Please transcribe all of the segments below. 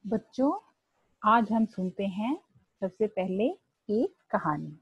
बच्चों, आज हम सुनते हैं सबसे पहले एक कहानी।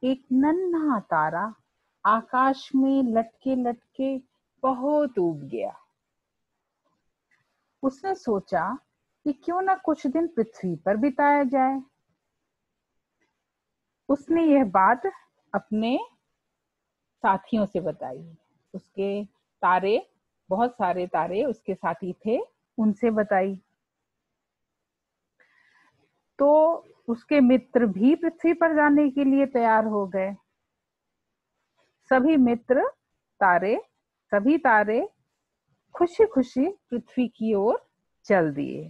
एक नन्हा तारा आकाश में लटके लटके बहुत ऊब गया। उसने सोचा कि क्यों ना कुछ दिन पृथ्वी पर बिताया जाए। उसने यह बात अपने साथियों से बताई। उसके बहुत सारे तारे उसके साथी थे, उनसे बताई। तो उसके मित्र भी पृथ्वी पर जाने के लिए तैयार हो गए। सभी तारे खुशी खुशी पृथ्वी की ओर चल दिए।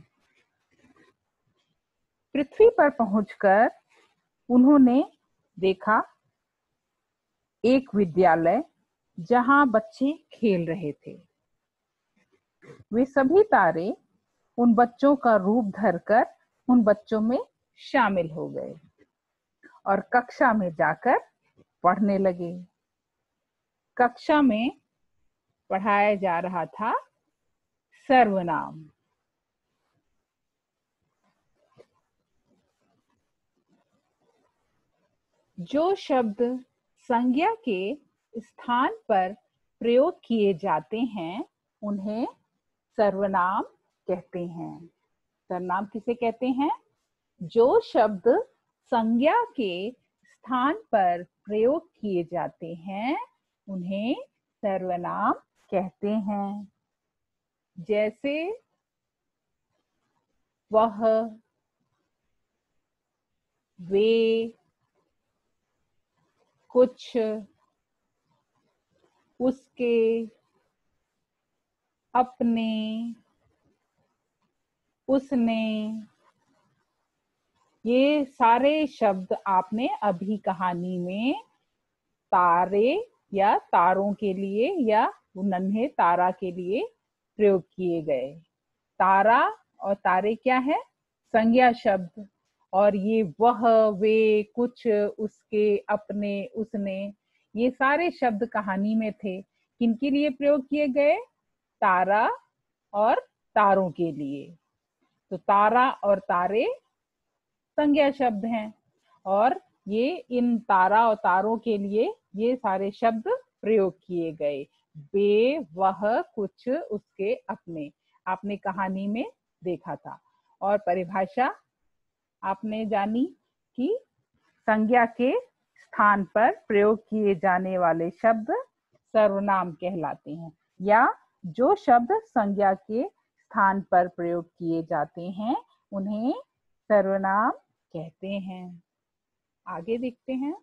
पृथ्वी पर पहुंचकर उन्होंने देखा एक विद्यालय जहां बच्चे खेल रहे थे। वे सभी तारे उन बच्चों का रूप धरकर उन बच्चों में शामिल हो गए और कक्षा में जाकर पढ़ने लगे। कक्षा में पढ़ाया जा रहा था सर्वनाम। जो शब्द संज्ञा के स्थान पर प्रयोग किए जाते हैं उन्हें सर्वनाम कहते हैं। सर्वनाम किसे कहते हैं? जो शब्द संज्ञा के स्थान पर प्रयोग किए जाते हैं उन्हें सर्वनाम कहते हैं। जैसे वह, वे, कुछ, उसके, अपने, उसने। ये सारे शब्द आपने अभी कहानी में तारे या तारों के लिए या नन्हे तारा के लिए प्रयोग किए गए। तारा और तारे क्या है? संज्ञा शब्द। और ये वह, वे, कुछ, उसके, अपने, उसने, ये सारे शब्द कहानी में थे। किनके लिए प्रयोग किए गए? तारा और तारों के लिए। तो तारा और तारे संज्ञा शब्द हैं और ये इन तारा और तारों के लिए ये सारे शब्द प्रयोग किए गए। वे, वह, कुछ, उसके, अपने, आपने कहानी में देखा था। और परिभाषा आपने जानी कि संज्ञा के स्थान पर प्रयोग किए जाने वाले शब्द सर्वनाम कहलाते हैं, या जो शब्द संज्ञा के स्थान पर प्रयोग किए जाते हैं उन्हें सर्वनाम कहते हैं। आगे देखते हैं।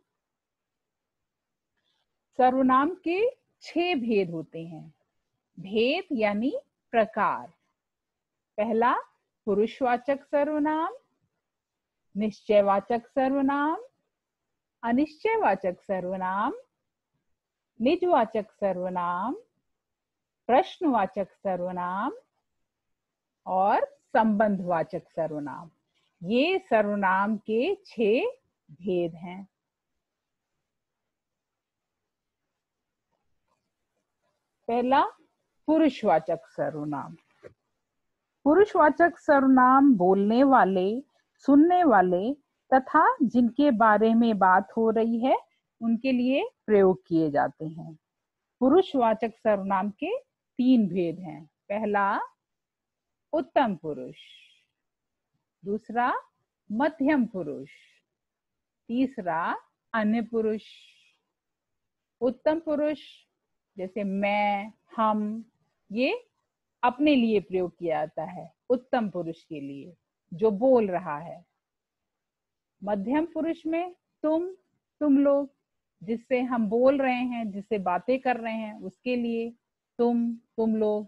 सर्वनाम के 6 भेद होते हैं। भेद यानी प्रकार। पहला, पुरुषवाचक सर्वनाम, निश्चयवाचक सर्वनाम, अनिश्चयवाचक सर्वनाम, निजवाचक सर्वनाम, प्रश्नवाचक सर्वनाम और संबंधवाचक सर्वनाम। ये सर्वनाम के 6 भेद हैं। पहला, पुरुषवाचक सर्वनाम। पुरुषवाचक सर्वनाम बोलने वाले, सुनने वाले तथा जिनके बारे में बात हो रही है उनके लिए प्रयोग किए जाते हैं। पुरुषवाचक सर्वनाम के 3 भेद हैं। पहला, उत्तम पुरुष। दूसरा, मध्यम पुरुष। तीसरा, अन्य पुरुष। उत्तम पुरुष जैसे मैं, हम, ये अपने लिए प्रयोग किया जाता है, उत्तम पुरुष के लिए जो बोल रहा है। मध्यम पुरुष में तुम लोग, जिससे हम बोल रहे हैं, जिससे बातें कर रहे हैं, उसके लिए तुम लोग।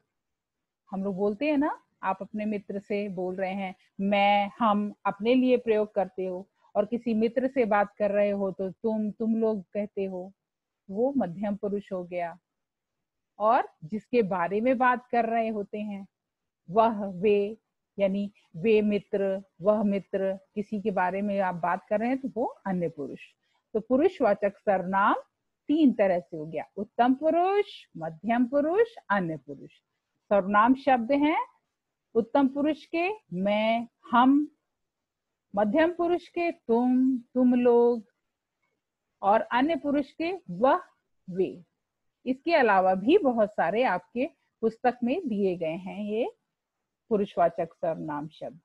हम लोग बोलते हैं ना, आप अपने मित्र से बोल रहे हैं, मैं, हम अपने लिए प्रयोग करते हो, और किसी मित्र से बात कर रहे हो तो तुम लोग कहते हो, वो मध्यम पुरुष हो गया। और जिसके बारे में बात कर रहे होते हैं, वह, वे, यानी वे मित्र, वह मित्र, किसी के बारे में आप बात कर रहे हैं तो वो अन्य पुरुष। तो पुरुषवाचक सर्वनाम 3 तरह से हो गया, उत्तम पुरुष, मध्यम पुरुष, अन्य पुरुष। सर्वनाम शब्द हैं उत्तम पुरुष के मैं, हम, मध्यम पुरुष के तुम लोग, और अन्य पुरुष के वह, वे। इसके अलावा भी बहुत सारे आपके पुस्तक में दिए गए हैं ये पुरुषवाचक सर्वनाम शब्द।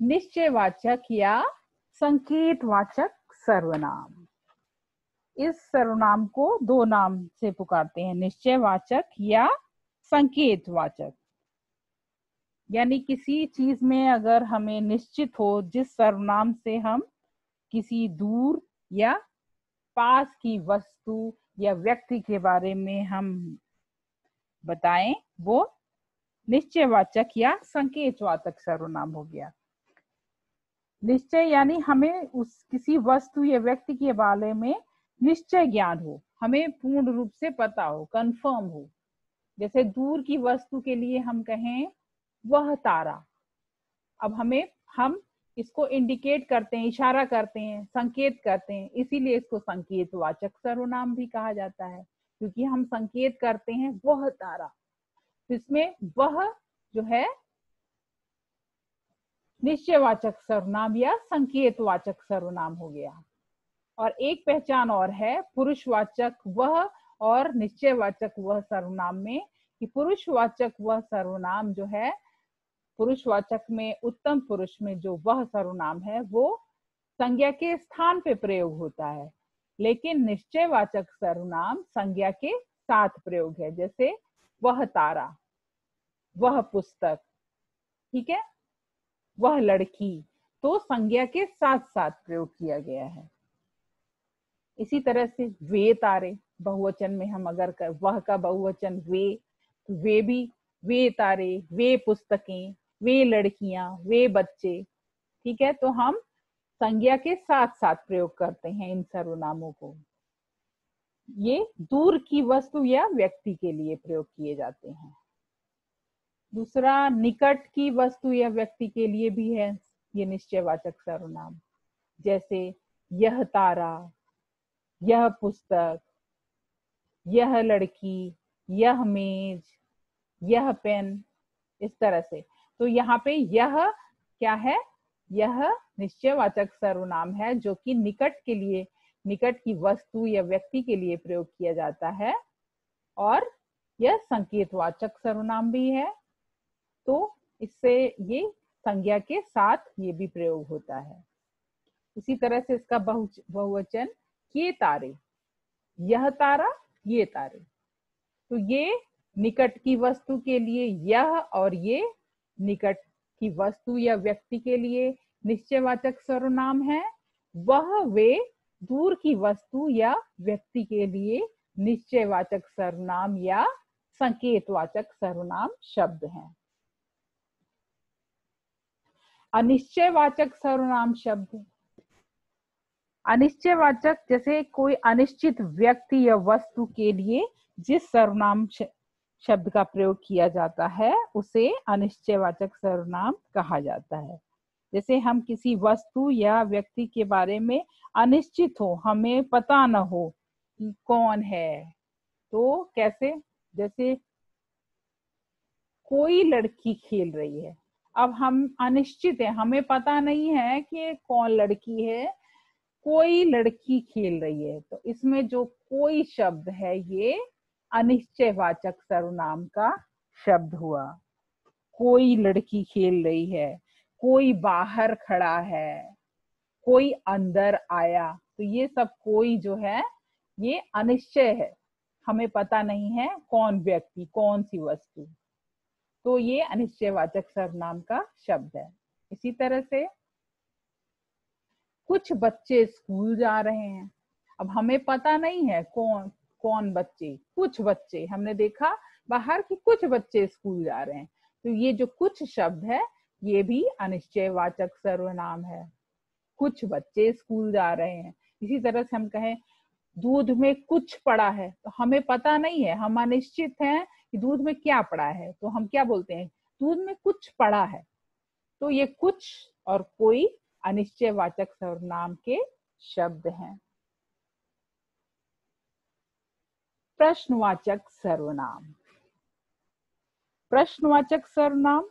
निश्चयवाचक या संकेतवाचक सर्वनाम। इस सर्वनाम को दो नाम से पुकारते हैं, निश्चयवाचक या संकेतवाचक। यानी किसी चीज में अगर हमें निश्चित हो, जिस सर्वनाम से हम किसी दूर या पास की वस्तु या व्यक्ति के बारे में हम बताएं, वो निश्चयवाचक या संकेतवाचक सर्वनाम हो गया। निश्चय यानी हमें उस किसी वस्तु या व्यक्ति के बारे में निश्चय ज्ञान हो, हमें पूर्ण रूप से पता हो, कंफर्म हो। जैसे दूर की वस्तु के लिए हम कहें वह तारा। अब हम इसको इंडिकेट करते हैं, इशारा करते हैं, संकेत करते हैं, इसीलिए इसको संकेतवाचक सर्वनाम भी कहा जाता है, क्योंकि हम संकेत करते हैं वह तारा। इसमें वह जो है निश्चयवाचक सर्वनाम या संकेतवाचक सर्वनाम हो गया। और एक पहचान और है पुरुषवाचक वह और निश्चयवाचक वह सर्वनाम में, कि पुरुषवाचक वह सर्वनाम जो है, पुरुषवाचक में उत्तम पुरुष में जो वह सर्वनाम है वो संज्ञा के स्थान पे प्रयोग होता है, लेकिन निश्चयवाचक सर्वनाम संज्ञा के साथ प्रयोग है। जैसे वह तारा, वह पुस्तक, ठीक है, वह लड़की, तो संज्ञा के साथ साथ प्रयोग किया गया है। इसी तरह से वे तारे, बहुवचन में हम अगर वह का बहुवचन वे, तो वे भी, वे तारे, वे पुस्तकें, वे लड़कियां, वे बच्चे, ठीक है। तो हम संज्ञा के साथ साथ प्रयोग करते हैं इन सर्वनामों को। ये दूर की वस्तु या व्यक्ति के लिए प्रयोग किए जाते हैं। दूसरा, निकट की वस्तु या व्यक्ति के लिए भी है ये निश्चयवाचक सर्वनाम। जैसे यह तारा, यह पुस्तक, यह लड़की, यह मेज, यह पेन, इस तरह से। तो यहाँ पे यह क्या है, यह निश्चयवाचक सर्वनाम है जो कि निकट के लिए, निकट की वस्तु या व्यक्ति के लिए प्रयोग किया जाता है, और यह संकेतवाचक सर्वनाम भी है। तो इससे ये संज्ञा के साथ ये भी प्रयोग होता है। इसी तरह से इसका बहुवचन ये तारे, यह तारा, ये तारे। तो ये निकट की वस्तु के लिए यह, और ये निकट की वस्तु या व्यक्ति के लिए निश्चयवाचक सर्वनाम है। वह वे दूर की वस्तु या व्यक्ति के लिए निश्चयवाचक सर्वनाम या संकेतवाचक सर्वनाम शब्द हैं। अनिश्चयवाचक सर्वनाम शब्द। अनिश्चयवाचक, जैसे कोई अनिश्चित व्यक्ति या वस्तु के लिए जिस सर्वनाम शब्द का प्रयोग किया जाता है उसे अनिश्चयवाचक सर्वनाम कहा जाता है। जैसे हम किसी वस्तु या व्यक्ति के बारे में अनिश्चित हो, हमें पता न हो कि कौन है, तो कैसे, जैसे कोई लड़की खेल रही है, अब हम अनिश्चित है, हमें पता नहीं है कि कौन लड़की है, कोई लड़की खेल रही है, तो इसमें जो कोई शब्द है ये अनिश्चयवाचक सर्वनाम का शब्द हुआ। कोई लड़की खेल रही है, कोई बाहर खड़ा है, कोई अंदर आया, तो ये सब कोई जो है ये अनिश्चय है, हमें पता नहीं है कौन व्यक्ति, कौन सी वस्तु, तो ये अनिश्चयवाचक सर्वनाम का शब्द है। इसी तरह से कुछ बच्चे स्कूल जा रहे हैं, अब हमें पता नहीं है कौन कौन बच्चे, कुछ बच्चे, हमने देखा बाहर कि कुछ बच्चे स्कूल जा रहे हैं, तो ये जो कुछ शब्द है ये भी अनिश्चयवाचक सर्वनाम है। कुछ बच्चे स्कूल जा रहे हैं। इसी तरह से हम कहें दूध में कुछ पड़ा है, तो हमें पता नहीं है, हम अनिश्चित हैं कि दूध में क्या पड़ा है, तो हम क्या बोलते हैं, दूध में कुछ पड़ा है। तो ये कुछ और कोई अनिश्चयवाचक सर्वनाम के शब्द हैं। प्रश्नवाचक सर्वनाम। प्रश्नवाचक सर्वनाम,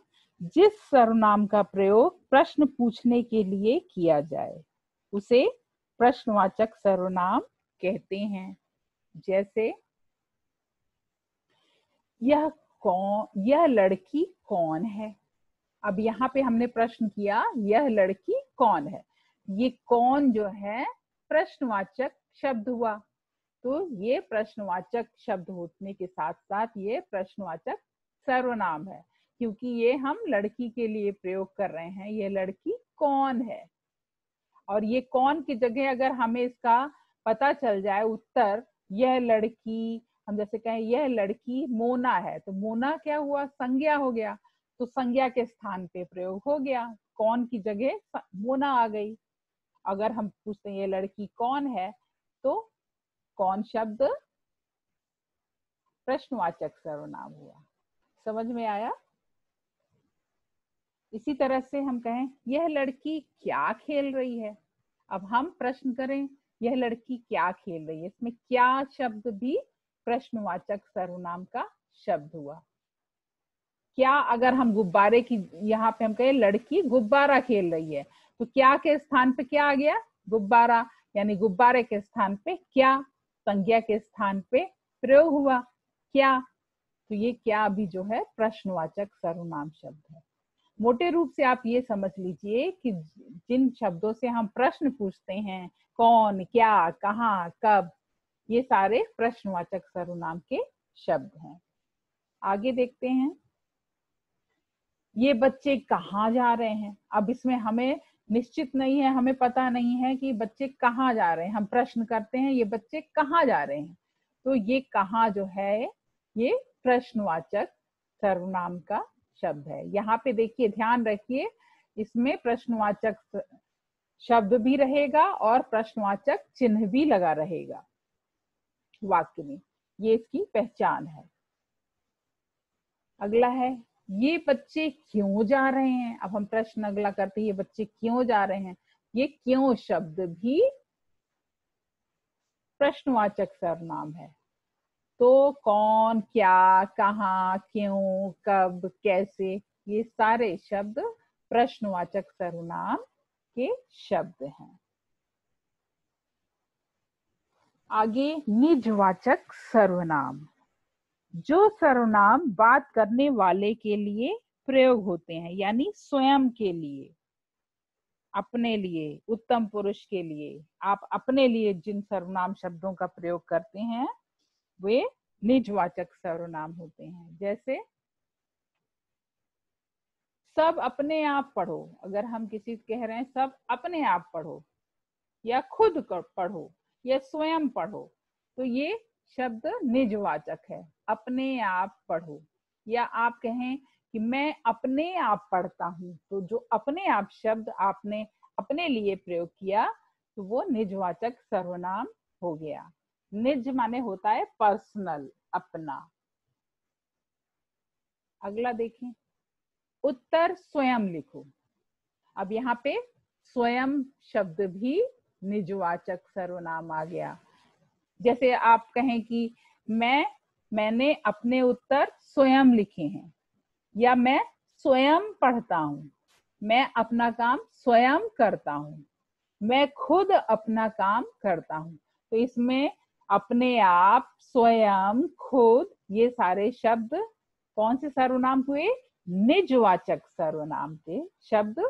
जिस सर्वनाम का प्रयोग प्रश्न पूछने के लिए किया जाए उसे प्रश्नवाचक सर्वनाम कहते हैं। जैसे यह लड़की कौन है। अब यहाँ पे हमने प्रश्न किया यह लड़की कौन है। ये कौन जो है प्रश्नवाचक शब्द हुआ, तो ये प्रश्नवाचक शब्द होने के साथ साथ ये प्रश्नवाचक सर्वनाम है, क्योंकि ये हम लड़की के लिए प्रयोग कर रहे हैं। ये लड़की कौन है, और ये कौन की जगह अगर हमें इसका पता चल जाए उत्तर, यह लड़की, हम जैसे कहें यह लड़की मोना है, तो मोना क्या हुआ, संज्ञा हो गया, तो संज्ञा के स्थान पे प्रयोग हो गया, कौन की जगह मोना आ गई। अगर हम पूछते हैं ये लड़की कौन है, तो कौन शब्द प्रश्नवाचक सर्वनाम हुआ। समझ में आया। इसी तरह से हम कहें यह लड़की क्या खेल रही है। अब हम प्रश्न करें यह लड़की क्या खेल रही है, इसमें क्या शब्द भी प्रश्नवाचक सर्वनाम का शब्द हुआ। क्या अगर हम गुब्बारे की, यहाँ पे हम कहें लड़की गुब्बारा खेल रही है, तो क्या के स्थान पे क्या आ गया, गुब्बारा, यानी गुब्बारे के स्थान पे क्या, संज्ञा के स्थान पे प्रयोग हुआ क्या, तो ये क्या भी जो है प्रश्नवाचक सर्वनाम शब्द है। मोटे रूप से आप ये समझ लीजिए कि जिन शब्दों से हम प्रश्न पूछते हैं, कौन, क्या, कहाँ, कब, ये सारे प्रश्नवाचक सर्वनाम के शब्द हैं। आगे देखते हैं, ये बच्चे कहाँ जा रहे हैं। अब इसमें हमें निश्चित नहीं है, हमें पता नहीं है कि बच्चे कहाँ जा रहे हैं। हम प्रश्न करते हैं ये बच्चे कहाँ जा रहे हैं, तो ये कहाँ जो है ये प्रश्नवाचक सर्वनाम का शब्द है। यहाँ पे देखिए, ध्यान रखिए, इसमें प्रश्नवाचक शब्द भी रहेगा और प्रश्नवाचक चिन्ह भी लगा रहेगा वाक्य में, ये इसकी पहचान है। अगला है, ये बच्चे क्यों जा रहे हैं। अब हम प्रश्न अगला करते हैं, ये बच्चे क्यों जा रहे हैं। ये क्यों शब्द भी प्रश्नवाचक सर्वनाम है। तो कौन, क्या, कहाँ, क्यों, कब, कैसे, ये सारे शब्द प्रश्नवाचक सर्वनाम के शब्द हैं। आगे निजवाचक सर्वनाम, जो सर्वनाम बात करने वाले के लिए प्रयोग होते हैं, यानी स्वयं के लिए, अपने लिए, उत्तम पुरुष के लिए, आप अपने लिए जिन सर्वनाम शब्दों का प्रयोग करते हैं वे निजवाचक सर्वनाम होते हैं। जैसे सब अपने आप पढ़ो, अगर हम किसी से कह रहे हैं सब अपने आप पढ़ो, या खुद पढ़ो, या स्वयं पढ़ो, तो ये शब्द निजवाचक है, अपने आप पढ़ो। या आप कहें कि मैं अपने आप पढ़ता हूं, तो जो अपने आप शब्द आपने अपने लिए प्रयोग किया, तो वो निजवाचक सर्वनाम हो गया। निज माने होता है पर्सनल, अपना। अगला देखें, उत्तर स्वयं लिखो। अब यहाँ पे स्वयं शब्द भी निजवाचक सर्वनाम आ गया। जैसे आप कहें कि मैंने अपने उत्तर स्वयं लिखे हैं, या मैं स्वयं पढ़ता हूं, मैं अपना काम स्वयं करता हूं, मैं खुद अपना काम करता हूं। तो इसमें अपने आप, स्वयं, खुद, ये सारे शब्द कौन से सर्वनाम हुए, निजवाचक सर्वनाम के शब्द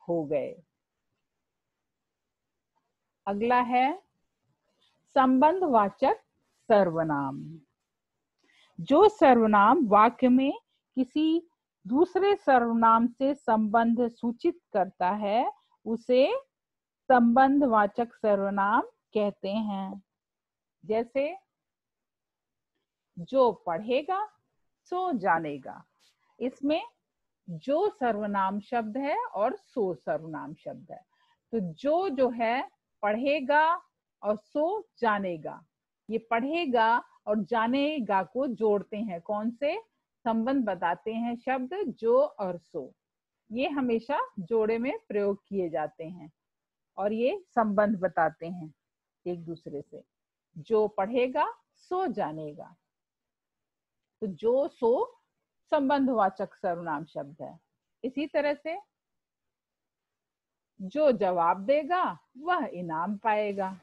हो गए। अगला है संबंधवाचक सर्वनाम, जो सर्वनाम वाक्य में किसी दूसरे सर्वनाम से संबंध सूचित करता है उसे संबंधवाचक सर्वनाम कहते हैं। जैसे जो पढ़ेगा सो जानेगा, इसमें जो सर्वनाम शब्द है और सो सर्वनाम शब्द है। तो जो है पढ़ेगा और सो जानेगा, ये पढ़ेगा और जानेगा को जोड़ते हैं, कौन से संबंध बताते हैं शब्द जो और सो, ये हमेशा जोड़े में प्रयोग किए जाते हैं और ये संबंध बताते हैं एक दूसरे से। जो पढ़ेगा सो जानेगा, तो जो सो संबंधवाचक सर्वनाम शब्द है। इसी तरह से जो जवाब देगा वह इनाम पाएगा।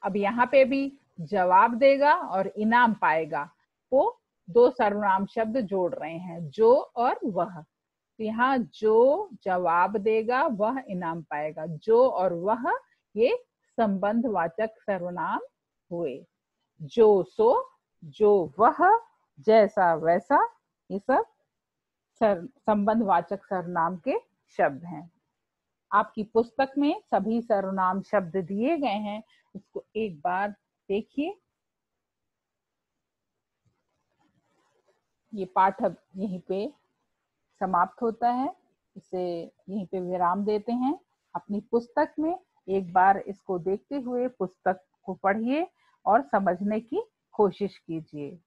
अब यहाँ पे भी जवाब देगा और इनाम पाएगा को दो सर्वनाम शब्द जोड़ रहे हैं, जो और वह। तो यहाँ जो जवाब देगा वह इनाम पाएगा, जो और वह ये संबंधवाचक सर्वनाम हुए। जो सो, जो वह, जैसा वैसा, ये सब संबंधवाचक सर्वनाम के शब्द हैं। आपकी पुस्तक में सभी सर्वनाम शब्द दिए गए हैं, उसको एक बार देखिए। ये पाठ अब यहीं पे समाप्त होता है, इसे यहीं पे विराम देते हैं। अपनी पुस्तक में एक बार इसको देखते हुए पुस्तक को पढ़िए और समझने की कोशिश कीजिए।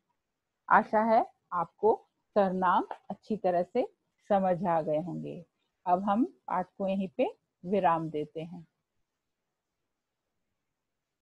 आशा है आपको सर्वनाम अच्छी तरह से समझ आ गए होंगे। अब हम पाठ को यहीं पे विराम देते हैं।